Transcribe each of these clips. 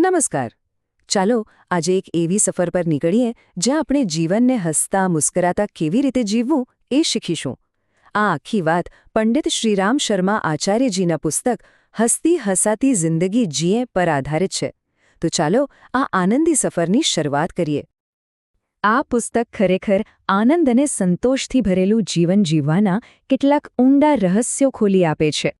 નમસ્કાર. ચાલો આજે એક એવી સફર પર નીકળીએ જ્યાં આપણે જીવનને હસતા મુસ્કરાતા કેવી રીતે જીવવું એ શીખીશું. આ આખી વાત પંડિત શ્રીરામ શર્મા આચાર્યજીના પુસ્તક હસતી હસાતી જિંદગી જીએ પર આધારિત છે. તો ચાલો આ આનંદી સફરની શરૂઆત કરીએ. આ પુસ્તક ખરેખર આનંદ અને સંતોષથી ભરેલું જીવન જીવવાના કેટલાક ઊંડા રહસ્યો ખોલી આપે છે.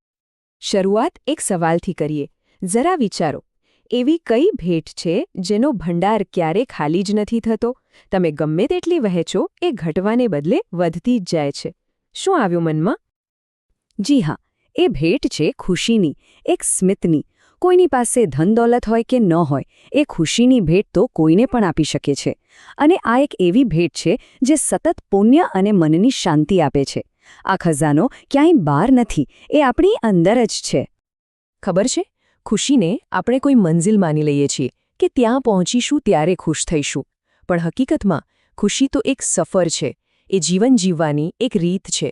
શરૂઆત એક સવાલથી કરીએ. જરા વિચારો, એવી કઈ ભેટ છે જેનો ભંડાર ક્યારે ખાલી જ નથી થતો? તમે ગમે તેટલી વહેંચો એ ઘટવાને બદલે વધતી જ જાય છે. શું આવ્યું મનમાં? જી હા, એ ભેટ છે ખુશીની, એક સ્મિતની. કોઈની પાસે ધન દોલત હોય કે ન હોય, એ ખુશીની ભેટ તો કોઈને પણ આપી શકે છે. અને આ એક એવી ભેટ છે જે સતત પુણ્ય અને મનની શાંતિ આપે છે. આ ખજાનો ક્યાંય બહાર નથી, એ આપણી અંદર જ છે. ખબર છે, ખુશીને આપણે કોઈ મંઝિલ માની લઈએ છીએ કે ત્યાં પહોંચીશું ત્યારે ખુશ થઈશું. પણ હકીકતમાં ખુશી તો એક સફર છે, એ જીવન જીવવાની એક રીત છે.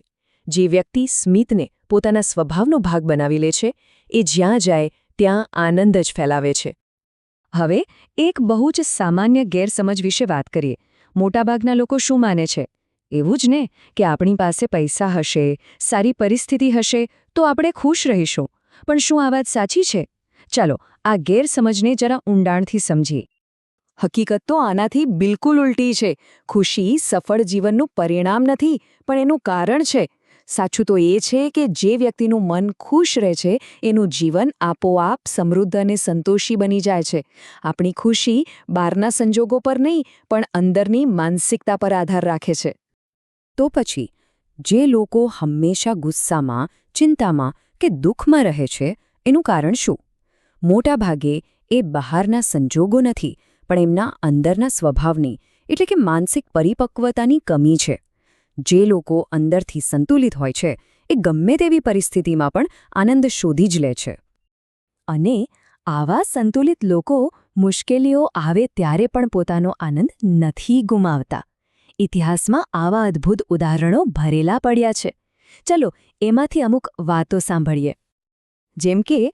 જે વ્યક્તિ સ્મિતને પોતાના સ્વભાવનો ભાગ બનાવી લે છે, એ જ્યાં જાય ત્યાં આનંદ જ ફેલાવે છે. હવે એક બહુ જ સામાન્ય ગેરસમજ વિશે વાત કરીએ. મોટાભાગના લોકો શું માને છે? એવું જ ને કે આપણી પાસે પૈસા હશે, સારી પરિસ્થિતિ હશે તો આપણે ખુશ રહીશું. પણ શું આ વાત સાચી છે? ચાલો આ ગેરસમજને જરા ઊંડાણથી સમજીએ. હકીકત તો આનાથી બિલકુલ ઉલટી છે. ખુશી સફળ જીવનનું પરિણામ નથી, પણ એનું કારણ છે. સાચું તો એ છે કે જે વ્યક્તિનું મન ખુશ રહે છે એનું જીવન આપોઆપ સમૃદ્ધ અને સંતોષી બની જાય છે. આપણી ખુશી બહારના સંજોગો પર નહીં, પણ અંદરની માનસિકતા પર આધાર રાખે છે. તો પછી જે લોકો હંમેશા ગુસ્સામાં, ચિંતામાં કે દુઃખમાં રહે છે, એનું કારણ શું? મોટાભાગે એ બહારના સંજોગો નથી, પણ એમના અંદરના સ્વભાવની, એટલે કે માનસિક પરિપક્વતાની કમી છે. જે લોકો અંદરથી સંતુલિત હોય છે, એ ગમે તેવી પરિસ્થિતિમાં પણ આનંદ શોધી જ લે છે. અને આવા સંતુલિત લોકો મુશ્કેલીઓ આવે ત્યારે પણ પોતાનો આનંદ નથી ગુમાવતા. ઇતિહાસમાં આવા અદ્ભુત ઉદાહરણો ભરેલા પડ્યા છે. ચલો એમાંથી અમુક વાતો સાંભળીએ. જેમ કે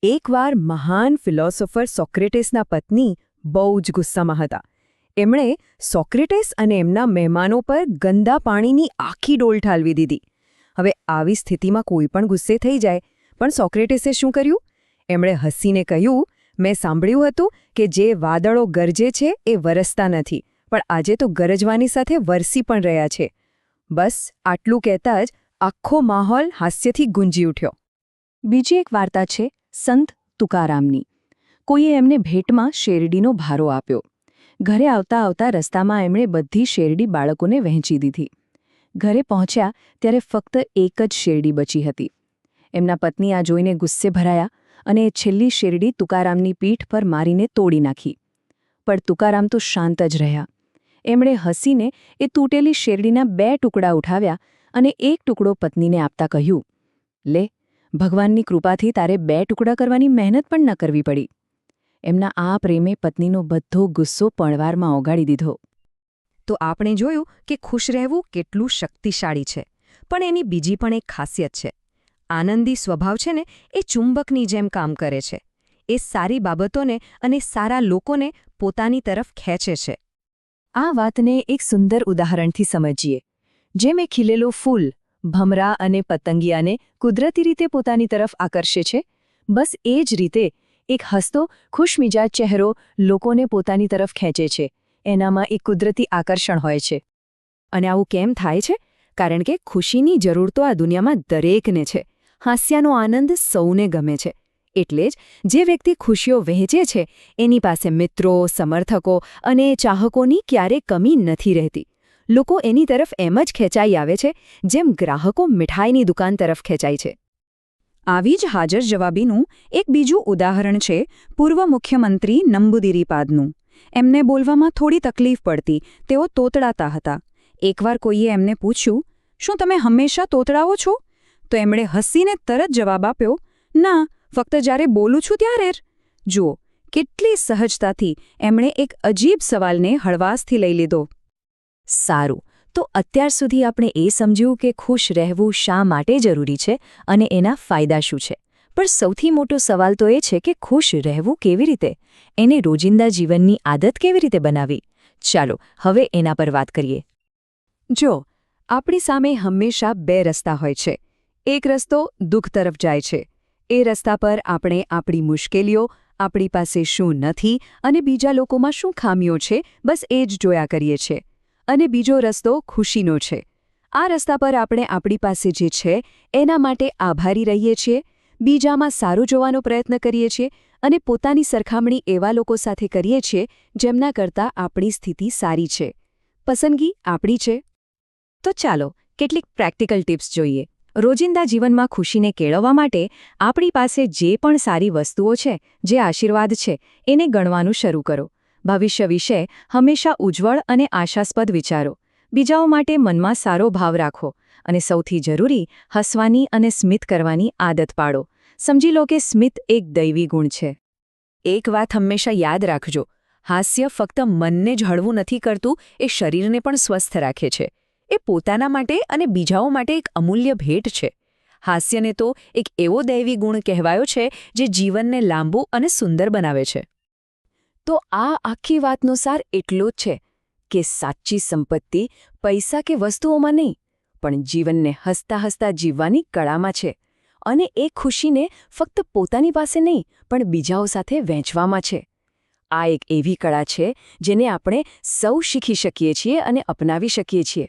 એકવાર મહાન ફિલોસોફર સોક્રેટિસના પત્ની બહુ જ ગુસ્સામાં હતા. એમણે સોક્રેટિસ અને એમના મહેમાનો પર ગંદા પાણીની આખી ડોલ ઠાલવી દીધી. હવે આવી સ્થિતિમાં કોઈ પણ ગુસ્સે થઈ જાય, પણ સોક્રેટિસે શું કર્યું? એમણે હસીને કહ્યું, મેં સાંભળ્યું હતું કે જે વાદળો ગરજે છે એ વરસતા નથી, પણ આજે તો ગરજવાની સાથે વરસી પણ રહ્યા છે. બસ આટલું કહેતા જ આખો માહોલ હાસ્યથી ગુંજી ઉઠ્યો. બીજી એક વાર્તા છે સંત તુકારામની. કોઈએ એમને ભેટમાં શેરડીનો ભારો આપ્યો. ઘરે આવતા આવતા રસ્તામાં એમણે બધી શેરડી બાળકોને વહેંચી દીધી. ઘરે પહોંચ્યા ત્યારે ફક્ત એક જ શેરડી બચી હતી. એમના પત્ની આ જોઈને ગુસ્સે ભરાયા અને એ છેલ્લી શેરડી તુકારામની પીઠ પર મારીને તોડી નાખી. પણ તુકારામ તો શાંત જ રહ્યા. એમણે હસીને એ તૂટેલી શેરડીના 2 ટુકડા ઉઠાવ્યા અને એક ટુકડો પત્નીને આપતા કહ્યું, લે, ભગવાનની કૃપાથી તારે 2 ટુકડા કરવાની મહેનત પણ ન કરવી પડી. એમના આ પ્રેમે પત્નીનો બધો ગુસ્સો પળવારમાં ઓગાળી દીધો. તો આપણે જોયું કે ખુશ રહેવું કેટલું શક્તિશાળી છે. પણ એની બીજી પણ એક ખાસિયત છે. આનંદી સ્વભાવ છે ને, એ ચુંબકની જેમ કામ કરે છે. એ સારી બાબતોને અને સારા લોકોને પોતાની તરફ ખેંચે છે. આ વાતને એક સુંદર ઉદાહરણથી સમજીએ. જેમ એ ખીલેલો ફૂલ ભમરા અને પતંગિયાને કુદરતી રીતે પોતાની તરફ આકર્ષે છે, બસ એ જ રીતે એક હસતો ખુશમિજાજ ચહેરો લોકોને પોતાની તરફ ખેંચે છે. એનામાં એક કુદરતી આકર્ષણ હોય છે. અને આવું કેમ થાય છે? કારણ કે ખુશીની જરૂર તો આ દુનિયામાં દરેકને છે. હાસ્યનો આનંદ સૌને ગમે છે. એટલે જ જે વ્યક્તિ ખુશીઓ વહેંચે છે એની પાસે મિત્રો, સમર્થકો અને ચાહકોની ક્યારેય કમી નથી રહેતી. લોકો એની તરફ એમ જ ખેંચાઈ આવે છે જેમ ગ્રાહકો મીઠાઈની દુકાન તરફ ખેંચાય છે. આવી જ હાજર જવાબીનું એક બીજું ઉદાહરણ છે પૂર્વ મુખ્યમંત્રી નંબુદિરીપાદનું. એમને બોલવામાં થોડી તકલીફ પડતી, તેઓ તોતડાતા હતા. એકવાર કોઈએ એમને પૂછ્યું, શું તમે હંમેશા તોતડાવો છો? તો એમણે હસીને તરત જવાબ આપ્યો, ના, ફક્ત જ્યારે બોલું છું ત્યારે જ. જુઓ, કેટલી સહજતાથી એમણે એક અજીબ સવાલને હળવાશથી લઈ લીધો. સારું, તો અત્યાર સુધી આપણે એ સમજ્યું કે ખુશ રહેવું શા માટે જરૂરી છે અને એના ફાયદા શું છે. પણ સૌથી મોટો સવાલ તો એ છે કે ખુશ રહેવું કેવી રીતે, એને રોજિંદા જીવનની આદત કેવી રીતે બનાવી. ચાલો હવે એના પર વાત કરીએ. જો આપણી સામે હંમેશા બે રસ્તા હોય છે. એક રસ્તો દુઃખ તરફ જાય છે. એ રસ્તા પર આપણે આપણી મુશ્કેલીઓ, આપણી પાસે શું નથી અને બીજા લોકોમાં શું ખામીઓ છે બસ એ જ જોયા કરીએ છીએ. અને બીજો રસ્તો ખુશીનો છે. આ રસ્તા પર આપણે આપણી પાસે જે છે એના માટે આભારી રહીએ છીએ, બીજામાં સારું જોવાનો પ્રયત્ન કરીએ છીએ અને પોતાની સરખામણી એવા લોકો સાથે કરીએ છીએ જેમના કરતાં આપણી સ્થિતિ સારી છે. પસંદગી આપણી છે. તો ચાલો કેટલીક પ્રેક્ટિકલ ટિપ્સ જોઈએ. રોજિંદા જીવનમાં ખુશીને કેળવવા માટે આપણી પાસે જે પણ સારી વસ્તુઓ છે, જે આશીર્વાદ છે, એને ગણવાનું શરૂ કરો. ભવિષ્ય વિશે હંમેશા ઉજ્જવળ અને આશાસ્પદ વિચારો. બીજાઓ માટે મનમાં સારો ભાવ રાખો અને સૌથી જરૂરી હસવાની અને સ્મિત કરવાની આદત પાડો. સમજી લો કે સ્મિત એક દૈવી ગુણ છે. એક વાત હંમેશા યાદ રાખજો, હાસ્ય ફક્ત મનને જ હળવું નથી કરતું, એ શરીરને પણ સ્વસ્થ રાખે છે. એ પોતાના માટે અને બીજાઓ માટે એક અમૂલ્ય ભેટ છે. હાસ્યને તો એક એવો દૈવી ગુણ કહેવાયો છે જે જીવનને લાંબુ અને સુંદર બનાવે છે. તો આ આખી વાતનો સાર એટલો જ છે કે સાચી સંપત્તિ પૈસા કે વસ્તુઓમાં નહીં, પણ જીવનને હસતા હસતા જીવવાની કળામાં છે. અને એ ખુશીને ફક્ત પોતાની પાસે નહીં, પણ બીજાઓ સાથે વહેંચવામાં છે. આ એક એવી કળા છે જેને આપણે સૌ શીખી શકીએ છીએ અને અપનાવી શકીએ છીએ.